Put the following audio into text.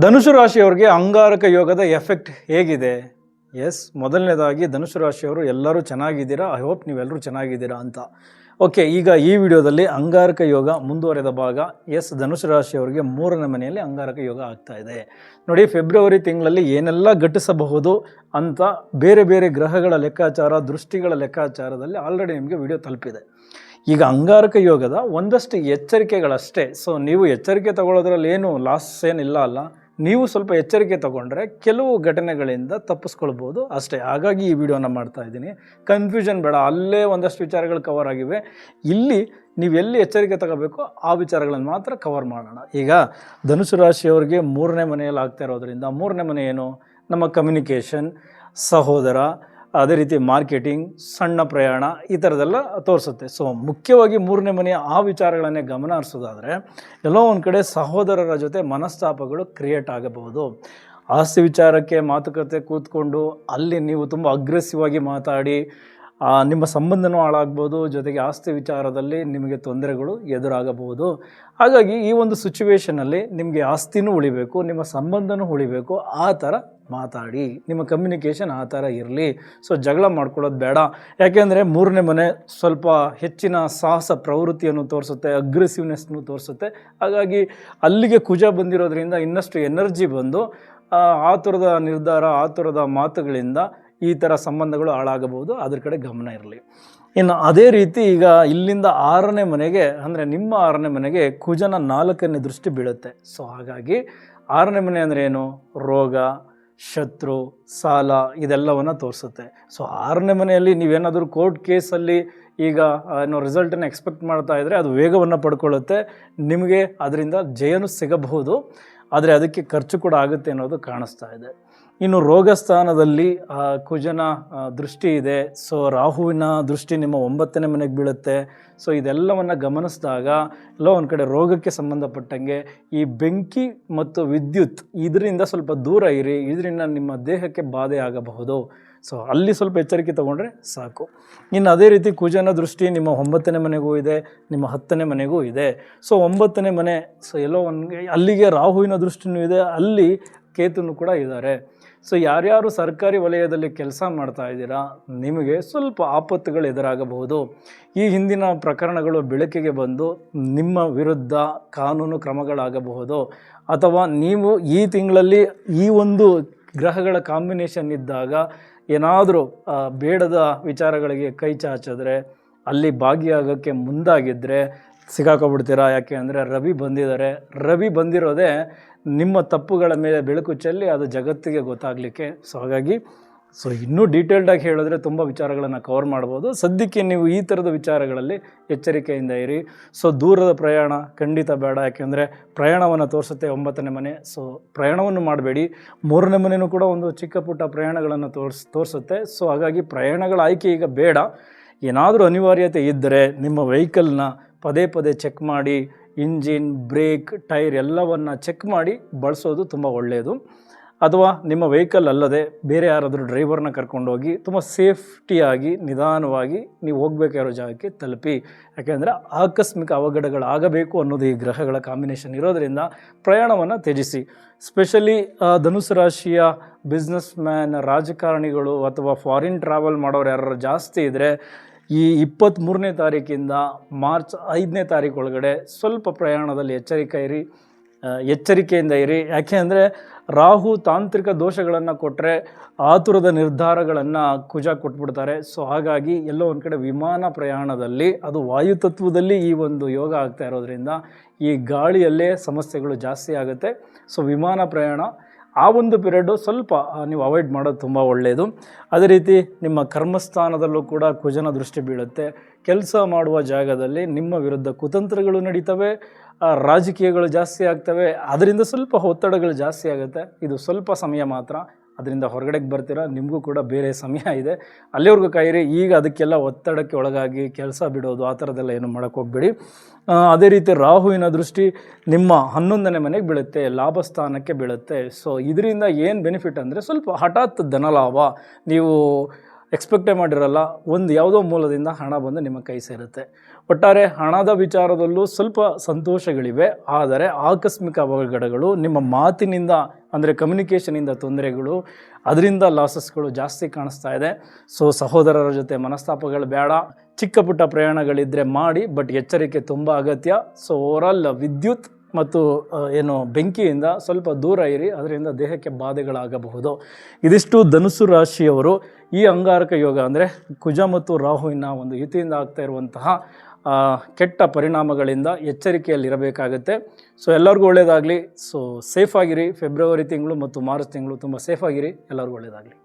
ಧನುಸು ರಾಶಿಯವರಿಗೆ ಅಂಗಾರಕ ಯೋಗದ ಎಫೆಕ್ಟ್ ಹೇಗಿದೆ? ಎಸ್, ಮೊದಲನೇದಾಗಿ ಧನುಸು ರಾಶಿಯವರು ಎಲ್ಲರೂ ಚೆನ್ನಾಗಿದ್ದೀರಾ. ಐ ಹೋಪ್ ನೀವೆಲ್ಲರೂ ಚೆನ್ನಾಗಿದ್ದೀರಾ ಅಂತ. ಓಕೆ, ಈಗ ಈ ವಿಡಿಯೋದಲ್ಲಿ ಅಂಗಾರಕ ಯೋಗ ಮುಂದುವರೆದ ಭಾಗ. ಎಸ್, ಧನುಸು ರಾಶಿಯವರಿಗೆ 3ನೇ ಮನೆಯಲ್ಲಿ ಅಂಗಾರಕ ಯೋಗ ಆಗ್ತಾ ಇದೆ. ನೋಡಿ, ಫೆಬ್ರವರಿ ತಿಂಗಳಲ್ಲಿ ಏನೆಲ್ಲ ಘಟಿಸಬಹುದು ಅಂತ ಬೇರೆ ಬೇರೆ ಗ್ರಹಗಳ ಲೆಕ್ಕಾಚಾರ, ದೃಷ್ಟಿಗಳ ಲೆಕ್ಕಾಚಾರದಲ್ಲಿ ಆಲ್ರೆಡಿ ನಿಮಗೆ ವಿಡಿಯೋ ತಲುಪಿದೆ. ಈಗ ಅಂಗಾರಕ ಯೋಗದ ಒಂದಷ್ಟು ಎಚ್ಚರಿಕೆಗಳಷ್ಟೇ. ಸೊ ನೀವು ಎಚ್ಚರಿಕೆ ತಗೊಳ್ಳೋದ್ರಲ್ಲಿ ಏನು ಲಾಸ್ ಏನಿಲ್ಲ ಅಲ್ಲ, ನೀವು ಸ್ವಲ್ಪ ಎಚ್ಚರಿಕೆ ತಗೊಂಡ್ರೆ ಕೆಲವು ಘಟನೆಗಳಿಂದ ತಪ್ಪಿಸ್ಕೊಳ್ಬೋದು ಅಷ್ಟೇ. ಹಾಗಾಗಿ ಈ ವಿಡಿಯೋನ ಮಾಡ್ತಾ ಇದ್ದೀನಿ. ಕನ್ಫ್ಯೂಷನ್ ಬೇಡ, ಅಲ್ಲೇ ಒಂದಷ್ಟು ವಿಚಾರಗಳು ಕವರ್ ಆಗಿವೆ. ಇಲ್ಲಿ ನೀವು ಎಲ್ಲಿ ಎಚ್ಚರಿಕೆ ತಗೋಬೇಕೋ ಆ ವಿಚಾರಗಳನ್ನು ಮಾತ್ರ ಕವರ್ ಮಾಡೋಣ. ಈಗ ಧನುಸು ರಾಶಿಯವರಿಗೆ 3ನೇ ಮನೆಯಲ್ಲಿ ಆಗ್ತಾ ಇರೋದ್ರಿಂದ, 3ನೇ ಮನೆ ಏನು? ನಮ್ಮ ಕಮ್ಯುನಿಕೇಷನ್, ಸಹೋದರ, ಅದೇ ರೀತಿ ಮಾರ್ಕೆಟಿಂಗ್, ಸಣ್ಣ ಪ್ರಯಾಣ, ಈ ಥರದ್ದೆಲ್ಲ ತೋರಿಸುತ್ತೆ. ಸೊ ಮುಖ್ಯವಾಗಿ 3ನೇ ಮನೆಯ ಆ ವಿಚಾರಗಳನ್ನೇ ಗಮನ ಹರಿಸೋದಾದರೆ, ಎಲ್ಲೋ ಒಂದು ಕಡೆ ಸಹೋದರರ ಜೊತೆ ಮನಸ್ತಾಪಗಳು ಕ್ರಿಯೇಟ್ ಆಗಬಹುದು. ಆಸ್ತಿ ವಿಚಾರಕ್ಕೆ ಮಾತುಕತೆ ಕೂತ್ಕೊಂಡು ಅಲ್ಲಿ ನೀವು ತುಂಬ ಅಗ್ರೆಸಿವ್ ಆಗಿ ಮಾತಾಡಿ ನಿಮ್ಮ ಸಂಬಂಧನೂ ಹಾಳಾಗ್ಬೋದು, ಜೊತೆಗೆ ಆಸ್ತಿ ವಿಚಾರದಲ್ಲಿ ನಿಮಗೆ ತೊಂದರೆಗಳು ಎದುರಾಗಬಹುದು. ಹಾಗಾಗಿ ಈ ಒಂದು ಸಿಚುವೇಷನಲ್ಲಿ ನಿಮಗೆ ಆಸ್ತಿನೂ ಉಳಿಬೇಕು, ನಿಮ್ಮ ಸಂಬಂಧನೂ ಉಳಿಬೇಕು. ಆ ಥರ ಮಾತಾಡಿ, ನಿಮ್ಮ ಕಮ್ಯುನಿಕೇಷನ್ ಆ ಥರ ಇರಲಿ. ಸೊ ಜಗಳ ಮಾಡ್ಕೊಳ್ಳೋದು ಬೇಡ. ಯಾಕೆಂದರೆ 3ನೇ ಮನೆ ಸ್ವಲ್ಪ ಹೆಚ್ಚಿನ ಸಾಹಸ ಪ್ರವೃತ್ತಿಯನ್ನು ತೋರಿಸುತ್ತೆ, ಅಗ್ರೆಸಿವ್ನೆಸ್ನು ತೋರಿಸುತ್ತೆ. ಹಾಗಾಗಿ ಅಲ್ಲಿಗೆ ಕುಜ ಬಂದಿರೋದ್ರಿಂದ ಇನ್ನಷ್ಟು ಎನರ್ಜಿ ಬಂದು ಆತುರದ ನಿರ್ಧಾರ, ಆತುರದ ಮಾತುಗಳಿಂದ ಈ ಥರ ಸಂಬಂಧಗಳು ಹಾಳಾಗಬಹುದು. ಅದ್ರ ಕಡೆ ಗಮನ ಇರಲಿ. ಇನ್ನು ಅದೇ ರೀತಿ ಈಗ ಇಲ್ಲಿಂದ 6ನೇ ಮನೆಗೆ, ಅಂದರೆ ನಿಮ್ಮ 6ನೇ ಮನೆಗೆ ಕುಜನ 4ನೇ ದೃಷ್ಟಿ ಬೀಳುತ್ತೆ. ಸೊ ಹಾಗಾಗಿ 6ನೇ ಮನೆ ಅಂದರೆ ಏನು? ರೋಗ, ಶತ್ರು, ಸಾಲ, ಇದೆಲ್ಲವನ್ನು ತೋರಿಸುತ್ತೆ. ಸೊ 6ನೇ ಮನೆಯಲ್ಲಿ ನೀವೇನಾದರೂ ಕೋರ್ಟ್ ಕೇಸಲ್ಲಿ ಈಗ ಏನೋ ರಿಸಲ್ಟನ್ನು ಎಕ್ಸ್ಪೆಕ್ಟ್ ಮಾಡ್ತಾ ಇದ್ದರೆ ಅದು ವೇಗವನ್ನು ಪಡ್ಕೊಳ್ಳುತ್ತೆ. ನಿಮಗೆ ಅದರಿಂದ ಜಯನೂ ಸಿಗಬಹುದು, ಆದರೆ ಅದಕ್ಕೆ ಖರ್ಚು ಕೂಡ ಆಗುತ್ತೆ ಅನ್ನೋದು ಕಾಣಿಸ್ತಾ ಇದೆ. ಇನ್ನು ರೋಗ ಸ್ಥಾನದಲ್ಲಿ ಕುಜನ ದೃಷ್ಟಿ ಇದೆ. ಸೊ ರಾಹುವಿನ ದೃಷ್ಟಿ ನಿಮ್ಮ 9ನೇ ಮನೆಗೆ ಬೀಳುತ್ತೆ. ಸೊ ಇದೆಲ್ಲವನ್ನು ಗಮನಿಸಿದಾಗ ಎಲ್ಲೋ ಒಂದು ಕಡೆ ರೋಗಕ್ಕೆ ಸಂಬಂಧಪಟ್ಟಂಗೆ ಈ ಬೆಂಕಿ ಮತ್ತು ವಿದ್ಯುತ್ ಇದರಿಂದ ಸ್ವಲ್ಪ ದೂರ ಇರಿ, ಇದರಿಂದ ನಿಮ್ಮ ದೇಹಕ್ಕೆ ಬಾಧೆ ಆಗಬಹುದು. ಸೊ ಅಲ್ಲಿ ಸ್ವಲ್ಪ ಎಚ್ಚರಿಕೆ ತೊಗೊಂಡ್ರೆ ಸಾಕು. ಇನ್ನು ಅದೇ ರೀತಿ ಕುಜನ ದೃಷ್ಟಿ ನಿಮ್ಮ 9ನೇ ಮನೆಗೂ ಇದೆ, ನಿಮ್ಮ 10ನೇ ಮನೆಗೂ ಇದೆ. ಸೊ 9ನೇ ಮನೆ, ಸೊ ಎಲ್ಲೋ ಒಂದು ಅಲ್ಲಿಗೆ ರಾಹುವಿನ ದೃಷ್ಟಿನೂ ಇದೆ, ಅಲ್ಲಿ ಕೇತುನು ಕೂಡ ಇದ್ದಾರೆ. ಸೊ ಯಾರ್ಯಾರು ಸರ್ಕಾರಿ ವಲಯದಲ್ಲಿ ಕೆಲಸ ಮಾಡ್ತಾ ಇದ್ದೀರಾ, ನಿಮಗೆ ಸ್ವಲ್ಪ ಆಪತ್ತುಗಳು ಎದುರಾಗಬಹುದು. ಈ ಹಿಂದಿನ ಪ್ರಕರಣಗಳು ಬೆಳಕಿಗೆ ಬಂದು ನಿಮ್ಮ ವಿರುದ್ಧ ಕಾನೂನು ಕ್ರಮಗಳಾಗಬಹುದು. ಅಥವಾ ನೀವು ಈ ತಿಂಗಳಲ್ಲಿ ಈ ಒಂದು ಗ್ರಹಗಳ ಕಾಂಬಿನೇಷನ್ ಇದ್ದಾಗ ಏನಾದರೂ ಬೇಡದ ವಿಚಾರಗಳಿಗೆ ಕೈ ಚಾಚಿದ್ರೆ, ಅಲ್ಲಿ ಭಾಗಿಯಾಗೋಕ್ಕೆ ಮುಂದಾಗಿದ್ದರೆ ಸಿಗಾಕೊಬಿಡ್ತೀರಾ. ಯಾಕೆ ಅಂದರೆ ರವಿ ಬಂದಿದ್ದಾರೆ. ರವಿ ಬಂದಿರೋದೇ ನಿಮ್ಮ ತಪ್ಪುಗಳ ಮೇಲೆ ಬೆಳಕು ಚೆಲ್ಲಿ ಅದು ಜಗತ್ತಿಗೆ ಗೊತ್ತಾಗಲಿಕ್ಕೆ. ಸೊ ಹಾಗಾಗಿ ಇನ್ನೂ ಡೀಟೇಲ್ಡಾಗಿ ಹೇಳಿದ್ರೆ ತುಂಬ ವಿಚಾರಗಳನ್ನು ಕವರ್ ಮಾಡ್ಬೋದು. ಸದ್ಯಕ್ಕೆ ನೀವು ಈ ಥರದ ವಿಚಾರಗಳಲ್ಲಿ ಎಚ್ಚರಿಕೆಯಿಂದ ಇರಿ. ಸೊ ದೂರದ ಪ್ರಯಾಣ ಖಂಡಿತ ಬೇಡ, ಯಾಕೆಂದರೆ ಪ್ರಯಾಣವನ್ನು ತೋರಿಸುತ್ತೆ 9ನೇ ಮನೆ. ಸೊ ಪ್ರಯಾಣವನ್ನು ಮಾಡಬೇಡಿ. 3ನೇ ಮನೆಯೂ ಕೂಡ ಒಂದು ಚಿಕ್ಕ ಪುಟ್ಟ ಪ್ರಯಾಣಗಳನ್ನು ತೋರಿಸುತ್ತೆ. ಸೊ ಹಾಗಾಗಿ ಪ್ರಯಾಣಗಳ ಆಯ್ಕೆ ಈಗ ಬೇಡ. ಏನಾದರೂ ಅನಿವಾರ್ಯತೆ ಇದ್ದರೆ ನಿಮ್ಮ ವೆಹಿಕಲ್ನ ಪದೇ ಪದೇ ಚೆಕ್ ಮಾಡಿ, ಇಂಜಿನ್, ಬ್ರೇಕ್, ಟೈರ್ ಎಲ್ಲವನ್ನು ಚೆಕ್ ಮಾಡಿ ಬಳಸೋದು ತುಂಬ ಒಳ್ಳೆಯದು. ಅಥವಾ ನಿಮ್ಮ ವೆಹಿಕಲ್ ಅಲ್ಲದೆ ಬೇರೆ ಯಾರಾದರೂ ಡ್ರೈವರ್ನ ಕರ್ಕೊಂಡೋಗಿ ತುಂಬ ಸೇಫ್ಟಿಯಾಗಿ ನಿಧಾನವಾಗಿ ನೀವು ಹೋಗಬೇಕಾಗಿರೋ ಜಾಗಕ್ಕೆ ತಲುಪಿ. ಯಾಕೆಂದರೆ ಆಕಸ್ಮಿಕ ಅವಘಡಗಳಾಗಬೇಕು ಅನ್ನೋದು ಈ ಗ್ರಹಗಳ ಕಾಂಬಿನೇಷನ್ ಇರೋದರಿಂದ ಪ್ರಯಾಣವನ್ನು ತ್ಯಜಿಸಿ. ಸ್ಪೆಷಲಿ ಧನುಸು ರಾಶಿಯ ಬಿಸ್ನೆಸ್ ಮ್ಯಾನ್, ರಾಜಕಾರಣಿಗಳು ಅಥವಾ ಫಾರಿನ್ ಟ್ರಾವೆಲ್ ಮಾಡೋರು ಯಾರು ಜಾಸ್ತಿ ಇದ್ದರೆ ಈ 23ನೇ ತಾರೀಕಿಂದ ಮಾರ್ಚ್ 5ನೇ ತಾರೀಕು ಒಳಗಡೆ ಸ್ವಲ್ಪ ಪ್ರಯಾಣದಲ್ಲಿ ಎಚ್ಚರಿಕೆಯಿಂದ ಇರಿ. ಯಾಕೆ ಅಂದರೆ ರಾಹು ತಾಂತ್ರಿಕ ದೋಷಗಳನ್ನು ಕೊಟ್ಟರೆ ಆತುರದ ನಿರ್ಧಾರಗಳನ್ನು ಕುಜ ಕೊಟ್ಬಿಡ್ತಾರೆ. ಸೊ ಹಾಗಾಗಿ ಎಲ್ಲೋ ಒಂದು ಕಡೆ ವಿಮಾನ ಪ್ರಯಾಣದಲ್ಲಿ, ಅದು ವಾಯುತತ್ವದಲ್ಲಿ ಈ ಒಂದು ಯೋಗ ಆಗ್ತಾ ಇರೋದ್ರಿಂದ ಈ ಗಾಳಿಯಲ್ಲೇ ಸಮಸ್ಯೆಗಳು ಜಾಸ್ತಿ ಆಗುತ್ತೆ. ಸೊ ವಿಮಾನ ಪ್ರಯಾಣ ಆ ಒಂದು ಪೀರಿಯಡ್ಡು ಸ್ವಲ್ಪ ನೀವು ಅವಾಯ್ಡ್ ಮಾಡೋದು ತುಂಬ ಒಳ್ಳೆಯದು. ಅದೇ ರೀತಿ ನಿಮ್ಮ ಕರ್ಮಸ್ಥಾನದಲ್ಲೂ ಕೂಡ ಕುಜನ ದೃಷ್ಟಿ ಬೀಳುತ್ತೆ. ಕೆಲಸ ಮಾಡುವ ಜಾಗದಲ್ಲಿ ನಿಮ್ಮ ವಿರುದ್ಧ ಕುತಂತ್ರಗಳು ನಡೀತವೆ, ರಾಜಕೀಯಗಳು ಜಾಸ್ತಿ ಆಗ್ತವೆ. ಅದರಿಂದ ಸ್ವಲ್ಪ ಒತ್ತಡಗಳು ಜಾಸ್ತಿ ಆಗುತ್ತೆ. ಇದು ಸ್ವಲ್ಪ ಸಮಯ ಮಾತ್ರ, ಅದರಿಂದ ಹೊರಗಡೆಗೆ ಬರ್ತೀರಾ. ನಿಮಗೂ ಕೂಡ ಬೇರೆ ಸಮಯ ಇದೆ, ಅಲ್ಲಿವರೆಗೂ ಕಾಯಿರಿ. ಈಗ ಅದಕ್ಕೆಲ್ಲ ಒತ್ತಡಕ್ಕೆ ಒಳಗಾಗಿ ಕೆಲಸ ಬಿಡೋದು ಆ ಥರದ್ದೆಲ್ಲ ಏನು ಮಾಡೋಕ್ಕೆ ಹೋಗ್ಬೇಡಿ. ಅದೇ ರೀತಿ ರಾಹುವಿನ ದೃಷ್ಟಿ ನಿಮ್ಮ 11ನೇ ಮನೆಗೆ ಬೀಳುತ್ತೆ, ಲಾಭ ಸ್ಥಾನಕ್ಕೆ ಬೀಳುತ್ತೆ. ಸೊ ಇದರಿಂದ ಏನು ಬೆನಿಫಿಟ್ ಅಂದರೆ ಸ್ವಲ್ಪ ಹಠಾತ್ ಧನಲಾಭ. ನೀವು ಎಕ್ಸ್ಪೆಕ್ಟೇ ಮಾಡಿರಲ್ಲ, ಒಂದು ಯಾವುದೋ ಮೂಲದಿಂದ ಹಣ ಬಂದು ನಿಮ್ಮ ಕೈ ಸೇರುತ್ತೆ. ಒಟ್ಟಾರೆ ಹಣದ ವಿಚಾರದಲ್ಲೂ ಸ್ವಲ್ಪ ಸಂತೋಷಗಳಿವೆ, ಆದರೆ ಆಕಸ್ಮಿಕ ಅವಘಡಗಳು, ನಿಮ್ಮ ಮಾತಿನಿಂದ ಅಂದರೆ ಕಮ್ಯುನಿಕೇಷನಿಂದ ತೊಂದರೆಗಳು, ಅದರಿಂದ ಲಾಸಸ್ಗಳು ಜಾಸ್ತಿ ಕಾಣಿಸ್ತಾ ಇದೆ. ಸೊ ಸಹೋದರರ ಜೊತೆ ಮನಸ್ತಾಪಗಳು ಬೇಡ. ಚಿಕ್ಕ ಪುಟ್ಟ ಪ್ರಯಾಣಗಳಿದ್ದರೆ ಮಾಡಿ, ಬಟ್ ಎಚ್ಚರಿಕೆ ತುಂಬ ಅಗತ್ಯ. ಸೊ ಓವರಾಲ್ ವಿದ್ಯುತ್ ಮತ್ತು ಬೆಂಕಿಯಿಂದ ಸ್ವಲ್ಪ ದೂರ ಇರಿ, ಅದರಿಂದ ದೇಹಕ್ಕೆ ಬಾಧೆಗಳಾಗಬಹುದು. ಇದಿಷ್ಟು ಧನುಸ್ಸು ರಾಶಿಯವರು ಈ ಅಂಗಾರಕ ಯೋಗ ಅಂದರೆ ಕುಜ ಮತ್ತು ರಾಹುವಿನ ಒಂದು ಯುತಿಯಿಂದ ಆಗ್ತಾ ಇರುವಂತಹ ಕೆಟ್ಟ ಪರಿಣಾಮಗಳಿಂದ ಎಚ್ಚರಿಕೆಯಲ್ಲಿರಬೇಕಾಗತ್ತೆ. ಸೊ ಎಲ್ಲರಿಗೂ ಒಳ್ಳೆಯದಾಗಲಿ. ಸೊ ಸೇಫಾಗಿರಿ. ಫೆಬ್ರವರಿ ತಿಂಗಳು ಮತ್ತು ಮಾರ್ಚ್ ತಿಂಗಳು ತುಂಬ ಸೇಫಾಗಿರಿ. ಎಲ್ಲರಿಗೂ ಒಳ್ಳೆಯದಾಗಲಿ.